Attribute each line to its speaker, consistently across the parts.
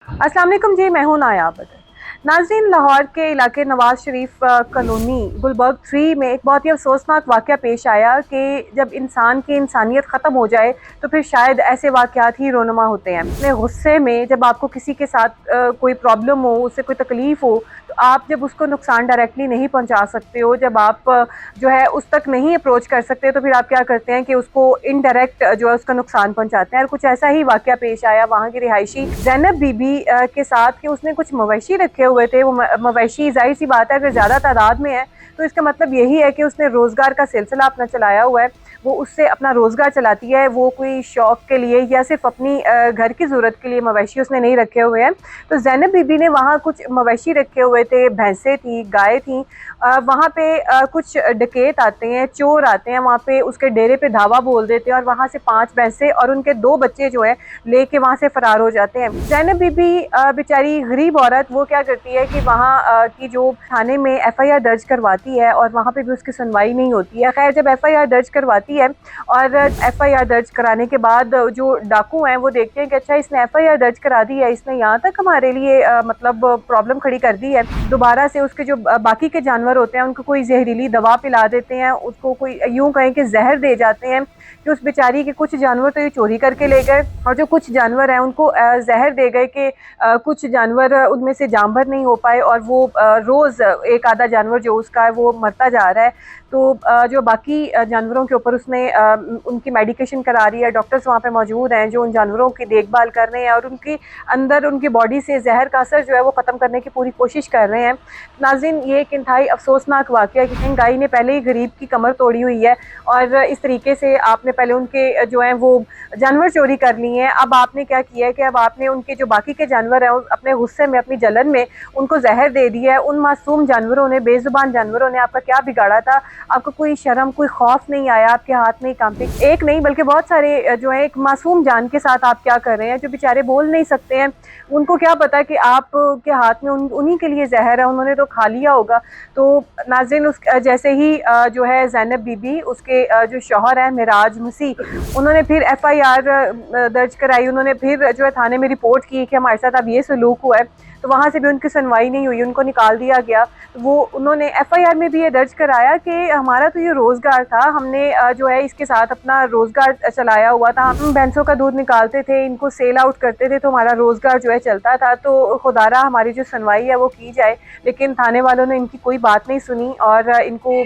Speaker 1: अस्सलाम वालेकुम जी, मैं हूं नायाब। नाज़रीन, लाहौर के इलाके नवाज शरीफ कॉलोनी गुलबर्ग 3 में एक बहुत ही अफसोसनाक वाक़या पेश आया कि जब इंसान की इंसानियत ख़त्म हो जाए तो फिर शायद ऐसे वाक़यात ही रोनुमा होते हैं। अपने गुस्से में जब आपको किसी के साथ कोई प्रॉब्लम हो, उससे कोई तकलीफ़ हो, तो आप जब उसको नुकसान डायरेक्टली नहीं पहुंचा सकते हो, जब आप जो है उस तक नहीं अप्रोच कर सकते, तो फिर आप क्या करते हैं कि उसको इनडायरेक्ट जो है उसका नुकसान पहुंचाते हैं। और कुछ ऐसा ही वाक़या पेश आया वहाँ की रिहायशी ज़ैनब बीबी के साथ कि उसने कुछ मवेशी रखे हुए थे। वो मवेशी ज़ाहिर सी बात है अगर ज़्यादा तादाद में है तो इसका मतलब यही है कि उसने रोज़गार का सिलसिला अपना चलाया हुआ है। वो उससे अपना रोज़गार चलाती है, वो कोई शौक़ के लिए या सिर्फ अपनी घर की ज़रूरत के लिए मवेशी उसने नहीं रखे हुए हैं। तो ज़ैनब बीबी ने वहाँ कुछ मवेशी रखे हुए थे, भैंसें थी, गाय थी। वहाँ पे कुछ डकैत आते हैं, चोर आते हैं, वहाँ पे उसके डेरे पे धावा बोल देते हैं और वहाँ से 5 भैंसें और उनके 2 बच्चे जो है लेके वहाँ से फरार हो जाते हैं। ज़ैनब बीबी बेचारी गरीब औरत, वो क्या करती है कि वहाँ की जो थाने में एफआईआर दर्ज करवाती है और वहाँ पे भी उसकी सुनवाई नहीं होती है। खैर, जब एफआईआर दर्ज करवाती है और एफआईआर दर्ज कराने के बाद जो डाकू हैं वो देखते हैं कि अच्छा, इसने एफआईआर दर्ज करा दी है, इसने यहाँ तक हमारे लिए मतलब प्रॉब्लम खड़ी कर दी है। दोबारा से उसके जो बाकी के जानवर होते हैं उनको कोई जहरीली दवा पिला देते हैं, उसको कोई यूं कहें कि जहर दे जाते हैं कि उस बेचारी के कुछ जानवर तो ये चोरी करके ले गए और जो कुछ जानवर हैं उनको जहर दे गए कि कुछ जानवर उनमें से जानवर नहीं हो पाए और वो रोज़ एक आधा जानवर जो उसका है वो मरता जा रहा है। तो जो बाकी जानवरों के ऊपर उसने उनकी मेडिकेशन करा रही है, डॉक्टर्स वहाँ पे मौजूद हैं जो उन जानवरों की देखभाल कर रहे हैं और उनकी अंदर उनकी बॉडी से जहर का असर जो है वो ख़त्म करने की पूरी कोशिश कर रहे हैं। नाज़रीन, ये एक इंतहाई अफसोसनाक वाक़या है कि महंगाई ने पहले ही गरीब की कमर तोड़ी हुई है और इस तरीके से आपने पहले उनके जो हैं वो जानवर चोरी कर लिए हैं। अब आपने क्या किया है कि अब आपने उनके जो बाकी के जानवर हैं अपने गुस्से में, अपनी जलन में उनको जहर दे दिया है। उन मासूम जानवरों ने, बेजुबान जानवरों ने आपका क्या बिगाड़ा था? आपको कोई शर्म, कोई खौफ नहीं आया? आपके हाथ नहीं कांपे? एक नहीं बल्कि बहुत सारे जो है एक मासूम जान के साथ आप क्या कर रहे हैं, जो बेचारे बोल नहीं सकते हैं। उनको क्या पता कि आप के हाथ में उन्हीं के लिए जहर है, उन्होंने तो खा लिया होगा। तो नाज़रीन, उस जैसे ही जो है ज़ैनब बीबी, उसके जो शौहर है मिराज मसीह, उन्होंने फिर एफआईआर दर्ज कराई। उन्होंने फिर जो है थाने में रिपोर्ट की कि हमारे साथ अब ये सलूक हुआ है। तो वहाँ से भी उनकी सुनवाई नहीं हुई, उनको निकाल दिया गया। वो उन्होंने एफआईआर में भी ये दर्ज कराया कि हमारा तो ये रोज़गार था, हमने जो है इसके साथ अपना रोज़गार चलाया हुआ था, हम भैंसों का दूध निकालते थे, इनको सेल आउट करते थे, तो हमारा रोज़गार जो है चलता था। तो खुदारा हमारी जो सुनवाई है वो की जाए। लेकिन थाने वालों ने इनकी कोई बात नहीं सुनी और इनको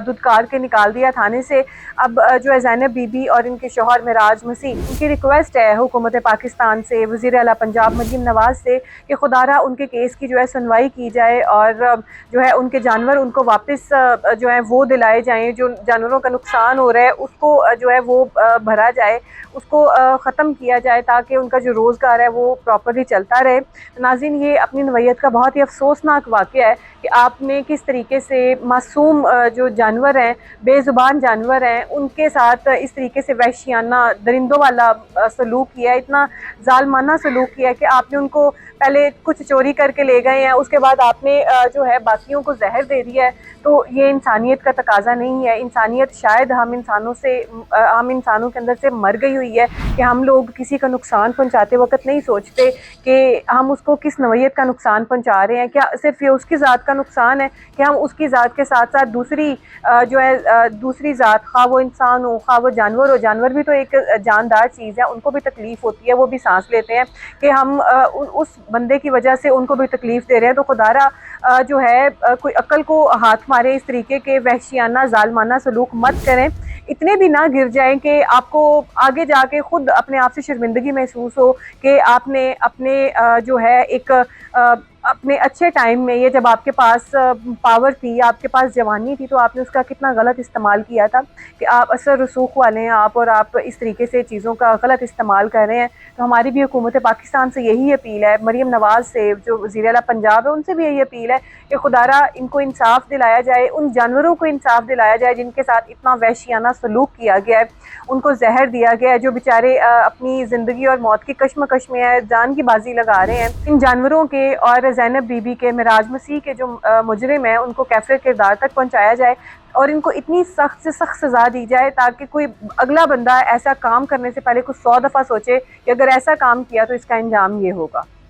Speaker 1: दुदकार के निकाल दिया थाने से। अब जो है ज़ैनब बीबी और इनके शौहर मिराज मसीह, उनकी रिक्वेस्ट है हुकूमत पाकिस्तान से, वज़ीर आला पंजाब मरीम नवाज़ से कि खुदारा उनके केस की जो है सुनवाई की जाए और जो है उनके जानवर उनको वापस जो है वो दिलाए जाएं। जो जानवरों का नुकसान हो रहा है उसको जो है वो भरा जाए, उसको ख़त्म किया जाए ताकि उनका जो रोज़गार है वो प्रॉपरली चलता रहे। तो नाज़रीन, ये अपनी नौइयत का बहुत ही अफसोसनाक वाक़या है कि आपने किस तरीके से मासूम जो जानवर हैं, बेज़ुबान जानवर हैं, उनके साथ इस तरीके से वहशियाना दरिंदों वाला सलूक किया है, इतना ज़ालमाना सलूक किया है कि आपने उनको पहले कुछ चोरी करके ले गए हैं, उसके बाद आपने जो है बाकियों को जहर दे दिया है। तो ये इंसानियत का तकाजा नहीं है। इंसानियत शायद हम इंसानों के अंदर से मर गई हुई है कि हम लोग किसी का नुकसान पहुंचाते वक्त नहीं सोचते कि हम उसको किस नौइयत का नुकसान पहुंचा रहे हैं। क्या सिर्फ ये उसकी ज़ात का नुकसान है कि हम उसकी ज़ात के साथ साथ दूसरी जो है दूसरी ज़ात, खा वो इंसान हो, खा वो जानवर हो, जानवर भी तो एक जानदार चीज़ है, उनको भी तकलीफ़ होती है, वो भी सांस लेते हैं, कि हम उस बंदे की वजह से उनको भी तकलीफ़ दे रहे हैं। तो खुदारा जो है कोई अक्ल को हाथ मारे, इस तरीके के वहशियाना ज़ालमाना सलूक मत करें। इतने भी ना गिर जाएं कि आपको आगे जाके खुद अपने आप से शर्मिंदगी महसूस हो कि आपने अपने जो है एक अपने अच्छे टाइम में, ये जब आपके पास पावर थी, आपके पास जवानी थी, तो आपने उसका कितना गलत इस्तेमाल किया था कि आप असर रसूख वाले हैं आप, और आप इस तरीके से चीज़ों का गलत इस्तेमाल कर रहे हैं। तो हमारी भी हुकूमत पाकिस्तान से यही अपील है, मरीम नवाज़ से जो वज़ीर आला पंजाब है उनसे भी यही अपील है कि खुदारा इनको इंसाफ दिलाया जाए, उन जानवरों को इंसाफ दिलाया जाए जिनके साथ इतना वहशियाना सलूक किया गया है, उनको जहर दिया गया है, जो बेचारे अपनी ज़िंदगी और मौत की कश्मकश में है, जान की बाजी लगा रहे हैं। इन जानवरों के और ज़ैनब बीबी के, मिराज मसीह के जो मुजरिम हैं उनको कैफ़े किरदार तक पहुँचाया जाए और इनको इतनी सख्त से सख्त सज़ा दी जाए ताकि कोई अगला बंदा ऐसा काम करने से पहले कुछ 100 दफ़ा सोचे कि अगर ऐसा काम किया तो इसका अंजाम ये होगा।